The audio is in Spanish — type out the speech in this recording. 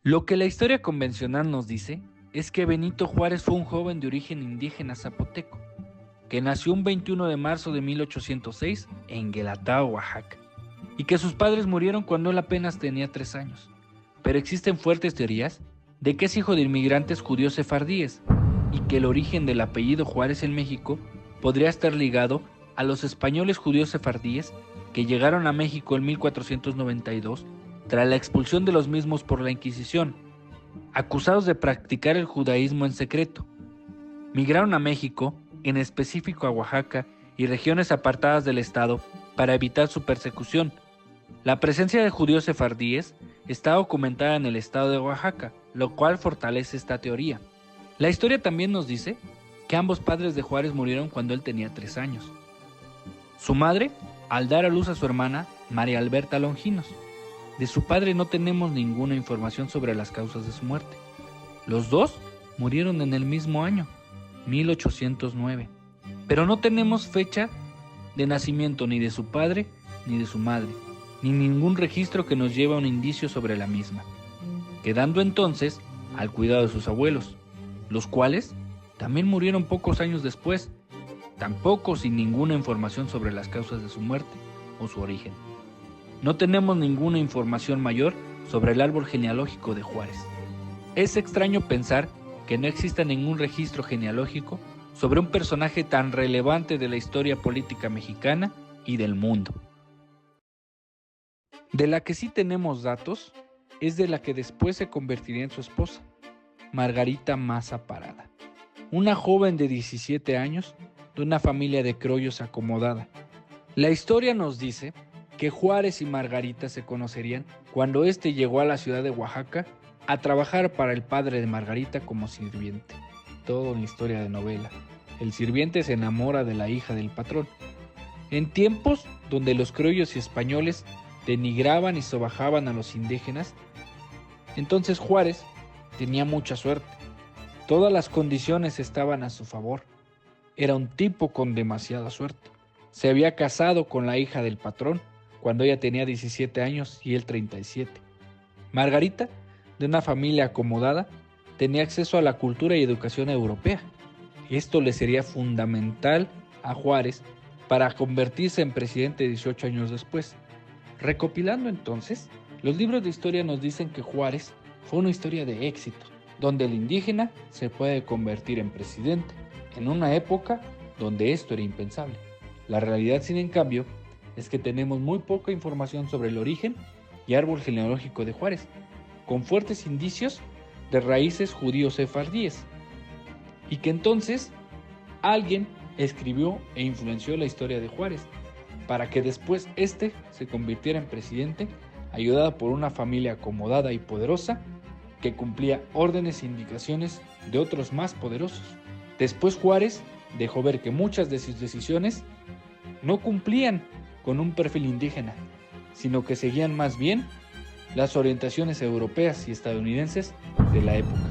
Lo que la historia convencional nos dice es que Benito Juárez fue un joven de origen indígena zapoteco, que nació un 21 de marzo de 1806 en Guelatao, Oaxaca, y que sus padres murieron cuando él apenas tenía 3 años. Pero existen fuertes teorías de que es hijo de inmigrantes judíos sefardíes y que el origen del apellido Juárez en México podría estar ligado a los españoles judíos sefardíes que llegaron a México en 1492 tras la expulsión de los mismos por la Inquisición, acusados de practicar el judaísmo en secreto. Migraron a México, en específico a Oaxaca y regiones apartadas del estado, para evitar su persecución. La presencia de judíos sefardíes está documentada en el estado de Oaxaca, lo cual fortalece esta teoría. La historia también nos dice que ambos padres de Juárez murieron cuando él tenía 3 años. Su madre, al dar a luz a su hermana, María Alberta Longinos. De su padre no tenemos ninguna información sobre las causas de su muerte. Los dos murieron en el mismo año, 1809, pero no tenemos fecha de nacimiento ni de su padre ni de su madre, ni ningún registro que nos lleve a un indicio sobre la misma, quedando entonces al cuidado de sus abuelos, los cuales también murieron pocos años después, tampoco sin ninguna información sobre las causas de su muerte o su origen. No tenemos ninguna información mayor sobre el árbol genealógico de Juárez. Es extraño pensar que no exista ningún registro genealógico sobre un personaje tan relevante de la historia política mexicana y del mundo. De la que sí tenemos datos es de la que después se convertiría en su esposa, Margarita Maza Parada, una joven de 17 años de una familia de criollos acomodada. La historia nos dice que Juárez y Margarita se conocerían cuando éste llegó a la ciudad de Oaxaca a trabajar para el padre de Margarita como sirviente. Toda una historia de novela. El sirviente se enamora de la hija del patrón. En tiempos donde los criollos y españoles denigraban y sobajaban a los indígenas, entonces Juárez tenía mucha suerte. Todas las condiciones estaban a su favor. Era un tipo con demasiada suerte. Se había casado con la hija del patrón cuando ella tenía 17 años y él 37. Margarita, de una familia acomodada, tenía acceso a la cultura y educación europea. Esto le sería fundamental a Juárez para convertirse en presidente 18 años después. Recopilando entonces, los libros de historia nos dicen que Juárez fue una historia de éxito, donde el indígena se puede convertir en presidente, en una época donde esto era impensable. La realidad, sin en cambio, es que tenemos muy poca información sobre el origen y árbol genealógico de Juárez, con fuertes indicios de raíces judíos sefardíes, y que entonces alguien escribió e influenció la historia de Juárez, para que después éste se convirtiera en presidente, ayudada por una familia acomodada y poderosa, que cumplía órdenes e indicaciones de otros más poderosos. Después Juárez dejó ver que muchas de sus decisiones no cumplían con un perfil indígena, sino que seguían más bien las orientaciones europeas y estadounidenses de la época.